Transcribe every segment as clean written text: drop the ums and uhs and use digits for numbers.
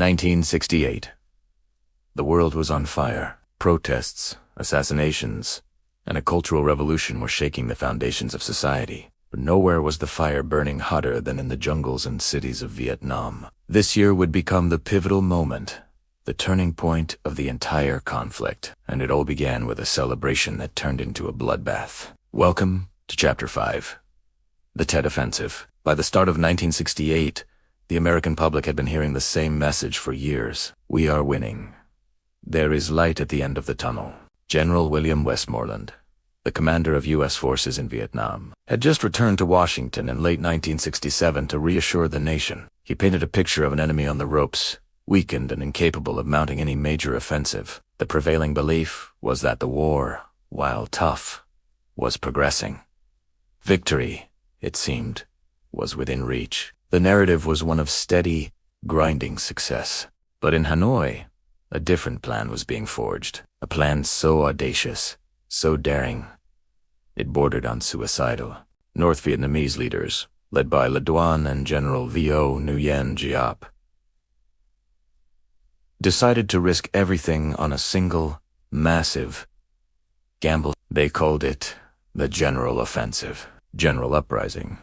1968. The world was on fire. Protests, assassinations, and a cultural revolution were shaking the foundations of society. But nowhere was the fire burning hotter than in the jungles and cities of Vietnam. This year would become the pivotal moment, the turning point of the entire conflict, and it all began with a celebration that turned into a bloodbath. Welcome to Chapter 5. The Tet Offensive. By the start of 1968, the American public had been hearing the same message for years. We are winning. There is light at the end of the tunnel. General William Westmoreland, the commander of U.S. forces in Vietnam, had just returned to Washington in late 1967 to reassure the nation. He painted a picture of an enemy on the ropes, weakened and incapable of mounting any major offensive. The prevailing belief was that the war, while tough, was progressing. Victory, it seemed, was within reach. The narrative was one of steady, grinding success. But in Hanoi, a different plan was being forged. A plan so audacious, so daring, it bordered on suicidal. North Vietnamese leaders, led by Le Duan and General Vo Nguyen Giap, decided to risk everything on a single, massive gamble. They called it the General Offensive, General Uprising.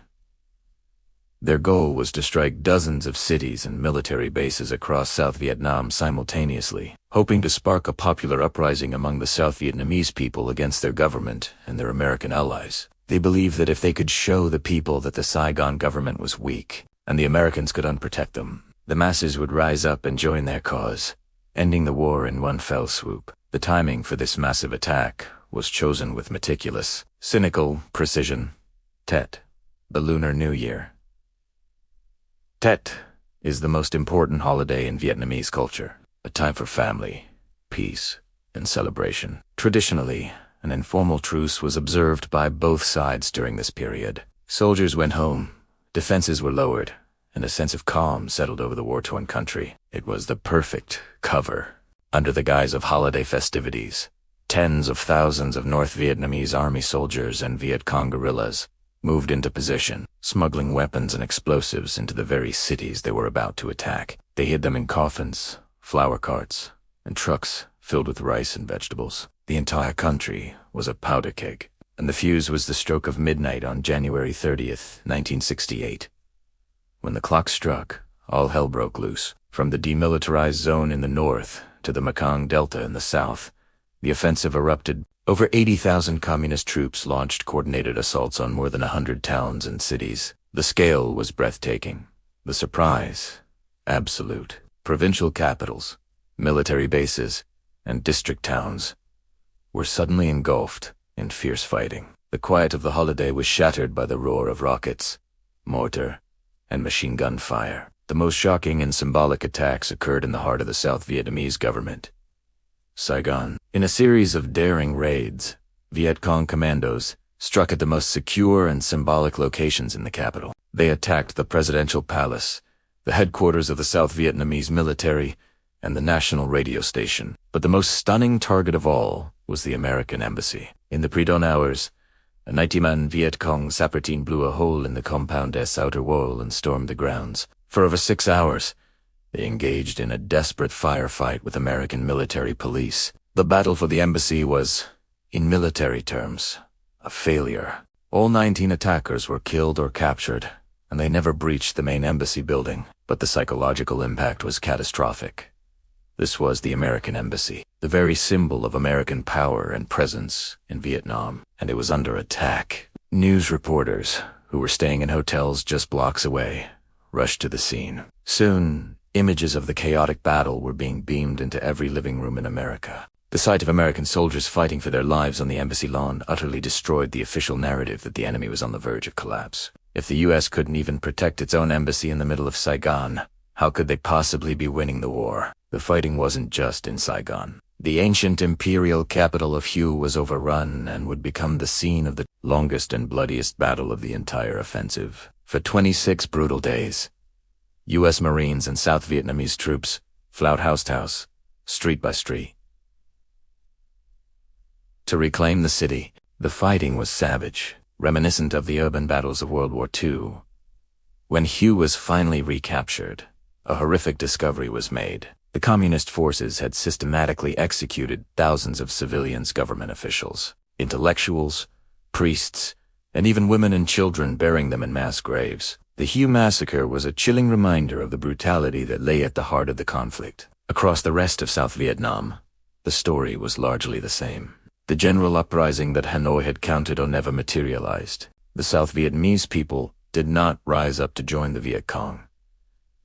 Their goal was to strike dozens of cities and military bases across South Vietnam simultaneously, hoping to spark a popular uprising among the South Vietnamese people against their government and their American allies. They believed that if they could show the people that the Saigon government was weak and the Americans could unprotect them, the masses would rise up and join their cause, ending the war in one fell swoop. The timing for this massive attack was chosen with meticulous, cynical precision. Tet, the Lunar New Year. Tet is the most important holiday in Vietnamese culture, a time for family, peace, and celebration. Traditionally, an informal truce was observed by both sides during this period. Soldiers went home, defenses were lowered, and a sense of calm settled over the war-torn country. It was the perfect cover. Under the guise of holiday festivities, tens of thousands of North Vietnamese army soldiers and Viet Cong guerrillas moved into position, smuggling weapons and explosives into the very cities they were about to attack. They hid them in coffins, flour carts, and trucks filled with rice and vegetables. The entire country was a powder keg, and the fuse was the stroke of midnight on January 30th, 1968. When the clock struck, all hell broke loose. From the demilitarized zone in the north to the Mekong Delta in the south, the offensive erupted. Over 80,000 communist troops launched coordinated assaults on more than 100 towns and cities. The scale was breathtaking. The surprise, absolute. Provincial capitals, military bases, and district towns were suddenly engulfed in fierce fighting. The quiet of the holiday was shattered by the roar of rockets, mortar, and machine gun fire. The most shocking and symbolic attacks occurred in the heart of the South Vietnamese government, Saigon. In a series of daring raids, Viet Cong commandos struck at the most secure and symbolic locations in the capital. They attacked the presidential palace, the headquarters of the South Vietnamese military, and the national radio station. But the most stunning target of all was the American embassy. In the pre-dawn hours, a 90-man Viet Cong sapper team blew a hole in the compound's outer wall and stormed the grounds. For over 6 hours, they engaged in a desperate firefight with American military police. The battle for the embassy was, in military terms, a failure. All 19 attackers were killed or captured, and they never breached the main embassy building. But the psychological impact was catastrophic. This was the American embassy, the very symbol of American power and presence in Vietnam, and it was under attack. News reporters, who were staying in hotels just blocks away, rushed to the scene. Soon, images of the chaotic battle were being beamed into every living room in America. The sight of American soldiers fighting for their lives on the embassy lawn utterly destroyed the official narrative that the enemy was on the verge of collapse. If the U.S. couldn't even protect its own embassy in the middle of Saigon, how could they possibly be winning the war? The fighting wasn't just in Saigon. The ancient imperial capital of Hue was overrun and would become the scene of the longest and bloodiest battle of the entire offensive. For 26 brutal days, U.S. Marines and South Vietnamese troops fought house to house, street by street, to reclaim the city. The fighting was savage, reminiscent of the urban battles of World War II. When Hue was finally recaptured, a horrific discovery was made. The communist forces had systematically executed thousands of civilians, government officials, intellectuals, priests, and even women and children, burying them in mass graves. The Hue massacre was a chilling reminder of the brutality that lay at the heart of the conflict. Across the rest of South Vietnam, the story was largely the same. The general uprising that Hanoi had counted on never materialized. The South Vietnamese people did not rise up to join the Viet Cong.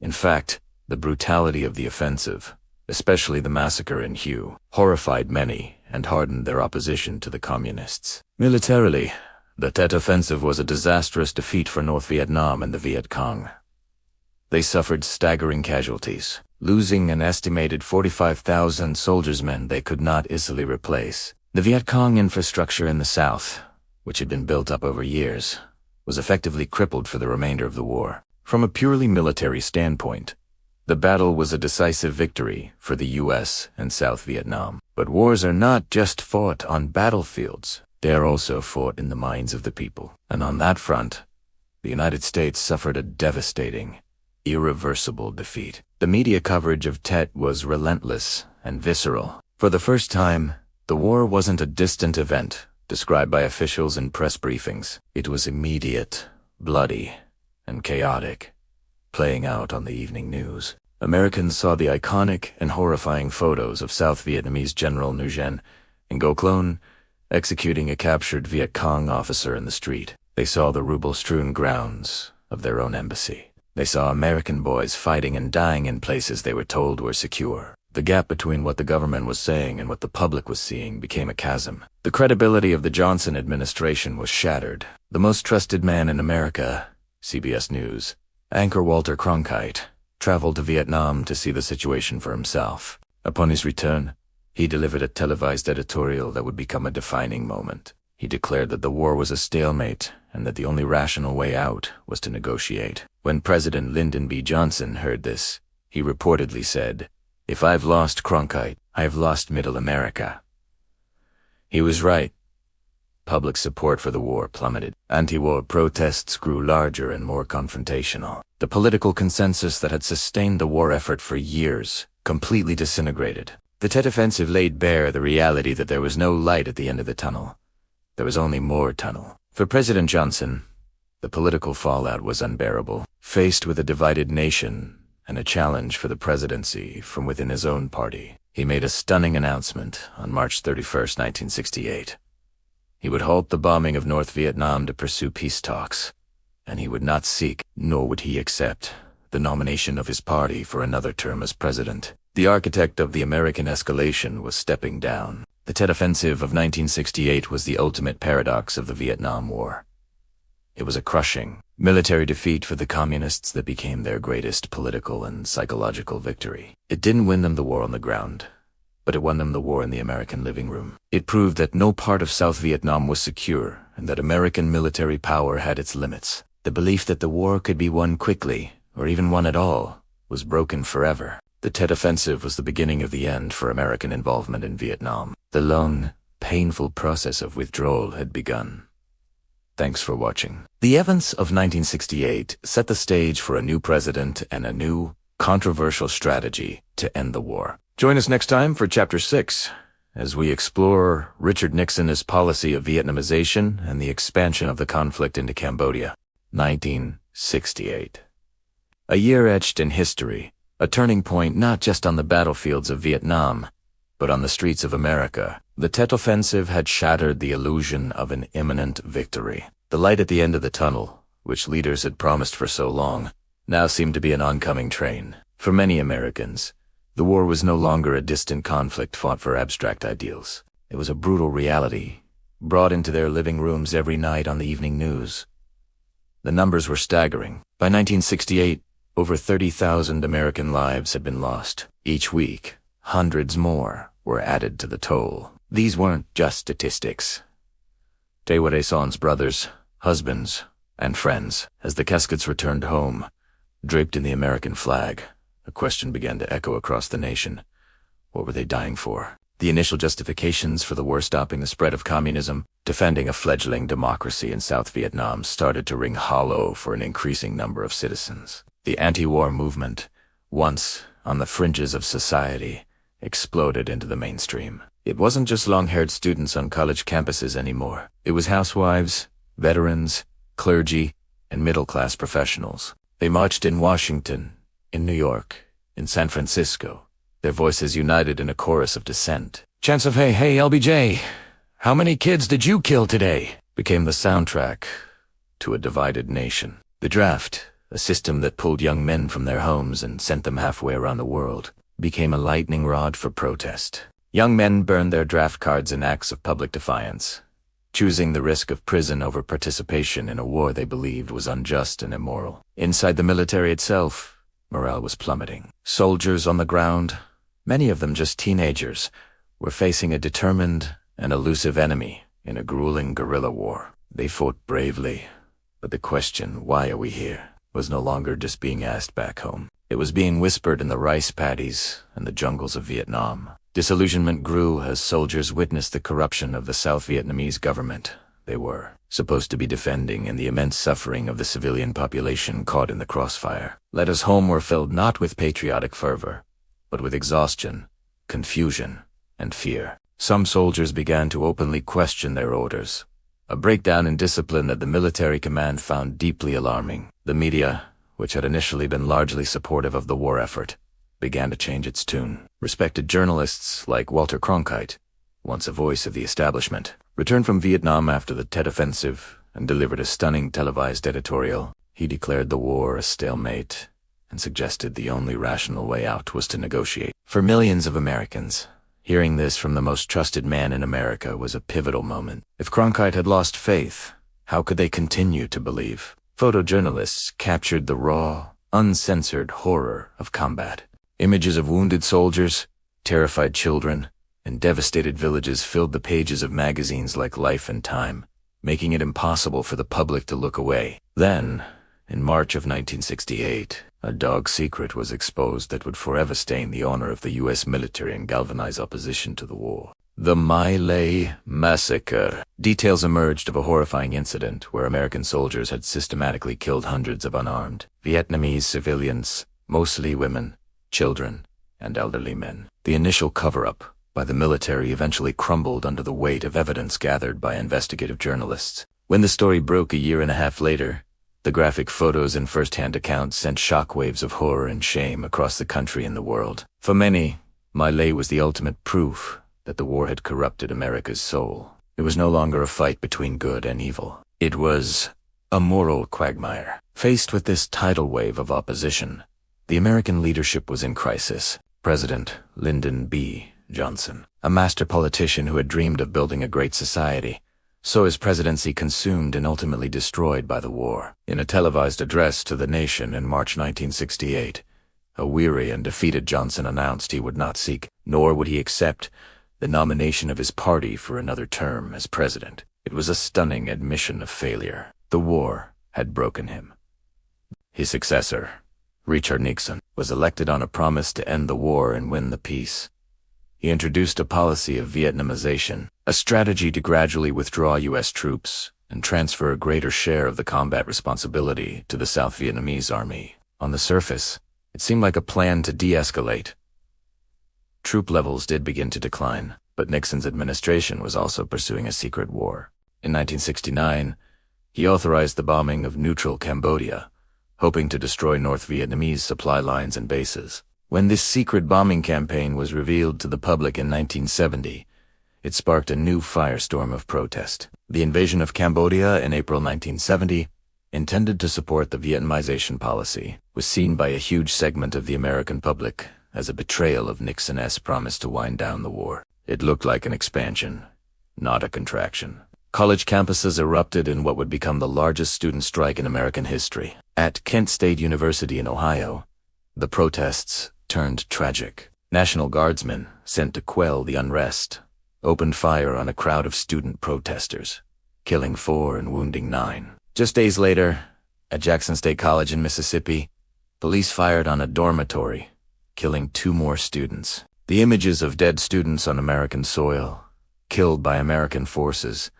In fact, the brutality of the offensive, especially the massacre in Hue, horrified many and hardened their opposition to the communists. Militarily, the Tet Offensive was a disastrous defeat for North Vietnam and the Viet Cong. They suffered staggering casualties, losing an estimated 45,000 soldiers-men they could not easily replace. The Viet Cong infrastructure in the south, which had been built up over years, was effectively crippled for the remainder of the war. From a purely military standpoint, the battle was a decisive victory for the U.S. and South Vietnam. But wars are not just fought on battlefields. They are also fought in the minds of the people. And on that front, the United States suffered a devastating, irreversible defeat. The media coverage of Tet was relentless and visceral. For the first time, the war wasn't a distant event described by officials in press briefings. It was immediate, bloody, and chaotic, playing out on the evening news. Americans saw the iconic and horrifying photos of South Vietnamese General Nguyen and Ngo Clon executing a captured Viet Cong officer in the street. They saw the ruble-strewn grounds of their own embassy. They saw American boys fighting and dying in places they were told were secure. The gap between what the government was saying and what the public was seeing became a chasm. The credibility of the Johnson administration was shattered. The most trusted man in America, CBS News, anchor Walter Cronkite, traveled to Vietnam to see the situation for himself. Upon his return, he delivered a televised editorial that would become a defining moment. He declared that the war was a stalemate and that the only rational way out was to negotiate. When President Lyndon B. Johnson heard this, he reportedly said, "If I've lost Cronkite, I have lost Middle America." He was right. Public support for the war plummeted. Anti-war protests grew larger and more confrontational. The political consensus that had sustained the war effort for years completely disintegrated. The Tet Offensive laid bare the reality that there was no light at the end of the tunnel. There was only more tunnel. For President Johnson, the political fallout was unbearable. Faced with a divided nation and a challenge for the presidency from within his own party, he made a stunning announcement on March 31st, 1968. He would halt the bombing of North Vietnam to pursue peace talks, and he would not seek, nor would he accept, the nomination of his party for another term as president. The architect of the American escalation was stepping down. The Tet Offensive of 1968 was the ultimate paradox of the Vietnam War. It was a crushing, military defeat for the communists that became their greatest political and psychological victory. It didn't win them the war on the ground, but it won them the war in the American living room. It proved that no part of South Vietnam was secure and that American military power had its limits. The belief that the war could be won quickly, or even won at all, was broken forever. The Tet Offensive was the beginning of the end for American involvement in Vietnam. The long, painful process of withdrawal had begun. Thanks for watching. The events of 1968 set the stage for a new president and a new, controversial strategy to end the war. Join us next time for Chapter 6, as we explore Richard Nixon's policy of Vietnamization and the expansion of the conflict into Cambodia. 1968. A year etched in history, a turning point not just on the battlefields of Vietnam, but on the streets of America. The Tet Offensive had shattered the illusion of an imminent victory. The light at the end of the tunnel, which leaders had promised for so long, now seemed to be an oncoming train. For many Americans, the war was no longer a distant conflict fought for abstract ideals. It was a brutal reality, brought into their living rooms every night on the evening news. The numbers were staggering. By 1968, over 30,000 American lives had been lost. Each week, hundreds more were added to the toll. These weren't just statistics. Dae Son's brothers, husbands, and friends. As the caskets returned home, draped in the American flag, a question began to echo across the nation. What were they dying for? The initial justifications for the war stopping the spread of communism, defending a fledgling democracy in South Vietnam, started to ring hollow for an increasing number of citizens. The anti-war movement once on the fringes of society, exploded into the mainstream. It wasn't just long-haired students on college campuses anymore. It was housewives, veterans, clergy, and middle-class professionals. They marched in Washington, in New York, in San Francisco, their voices united in a chorus of dissent. Chants of "Hey, hey, LBJ, how many kids did you kill today?" became the soundtrack to a divided nation. The draft, a system that pulled young men from their homes and sent them halfway around the world, became a lightning rod for protest. Young men burned their draft cards in acts of public defiance, choosing the risk of prison over participation in a war they believed was unjust and immoral. Inside the military itself, morale was plummeting. Soldiers on the ground, many of them just teenagers, were facing a determined and elusive enemy in a grueling guerrilla war. They fought bravely, but the question, "Why are we here?" was no longer just being asked back home. It was being whispered in the rice paddies and the jungles of Vietnam. Disillusionment grew as soldiers witnessed the corruption of the South Vietnamese government they were supposed to be defending and the immense suffering of the civilian population caught in the crossfire. Letters home were filled not with patriotic fervor, but with exhaustion, confusion, and fear. Some soldiers began to openly question their orders, a breakdown in discipline that the military command found deeply alarming. The media, which had initially been largely supportive of the war effort, began to change its tune. Respected journalists like Walter Cronkite, once a voice of the establishment, returned from Vietnam after the Tet Offensive and delivered a stunning televised editorial. He declared the war a stalemate and suggested the only rational way out was to negotiate. For millions of Americans, hearing this from the most trusted man in America was a pivotal moment. If Cronkite had lost faith, how could they continue to believe? Photojournalists captured the raw, uncensored horror of combat. Images of wounded soldiers, terrified children, and devastated villages filled the pages of magazines like Life and Time, making it impossible for the public to look away. Then, in March of 1968, a dark secret was exposed that would forever stain the honor of the U.S. military and galvanize opposition to the war. The My Lai Massacre. Details emerged of a horrifying incident where American soldiers had systematically killed hundreds of unarmed Vietnamese civilians, mostly women, children, and elderly men. The initial cover-up by the military eventually crumbled under the weight of evidence gathered by investigative journalists. When the story broke a year and a half later, the graphic photos and first-hand accounts sent shockwaves of horror and shame across the country and the world. For many, My Lai was the ultimate proof that the war had corrupted America's soul. It was no longer a fight between good and evil. It was a moral quagmire. Faced with this tidal wave of opposition, the American leadership was in crisis. President Lyndon B. Johnson, a master politician who had dreamed of building a great society, saw his presidency consumed and ultimately destroyed by the war. In a televised address to the nation in March 1968, a weary and defeated Johnson announced he would not seek, nor would he accept, the nomination of his party for another term as president. It was a stunning admission of failure. The war had broken him. His successor, Richard Nixon, was elected on a promise to end the war and win the peace. He introduced a policy of Vietnamization, a strategy to gradually withdraw U.S. troops and transfer a greater share of the combat responsibility to the South Vietnamese army. On the surface, it seemed like a plan to de-escalate. Troop levels did begin to decline, but Nixon's administration was also pursuing a secret war. In 1969, he authorized the bombing of neutral Cambodia, hoping to destroy North Vietnamese supply lines and bases. When this secret bombing campaign was revealed to the public in 1970, it sparked a new firestorm of protest. The invasion of Cambodia in April 1970, intended to support the Vietnamization policy, was seen by a huge segment of the American public as a betrayal of Nixon's promise to wind down the war. It looked like an expansion, not a contraction. College campuses erupted in what would become the largest student strike in American history. At Kent State University in Ohio, the protests turned tragic. National Guardsmen, sent to quell the unrest, opened fire on a crowd of student protesters, killing 4 and wounding 9. Just days later, at Jackson State College in Mississippi, police fired on a dormitory, killing 2 more students. The images of dead students on American soil, killed by American forces,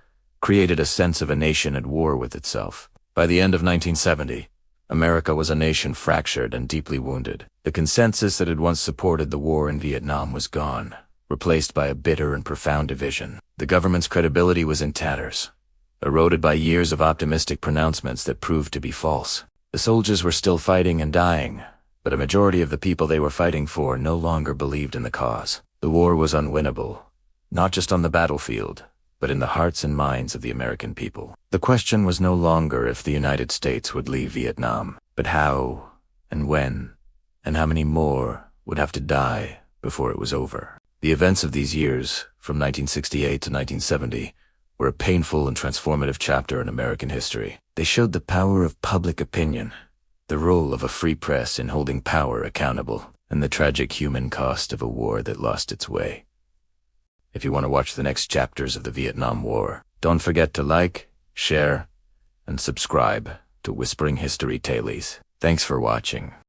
created a sense of a nation at war with itself. By the end of 1970, America was a nation fractured and deeply wounded. The consensus that had once supported the war in Vietnam was gone, replaced by a bitter and profound division. The government's credibility was in tatters, eroded by years of optimistic pronouncements that proved to be false. The soldiers were still fighting and dying, but a majority of the people they were fighting for no longer believed in the cause. The war was unwinnable, not just on the battlefield, but in the hearts and minds of the American people. The question was no longer if the United States would leave Vietnam, but how and when, and how many more would have to die before it was over. The events of these years, from 1968 to 1970, were a painful and transformative chapter in American history. They showed the power of public opinion, the role of a free press in holding power accountable, and the tragic human cost of a war that lost its way. If you want to watch the next chapters of the Vietnam War, don't forget to like, share, and subscribe to Whispering History Tales. Thanks for watching.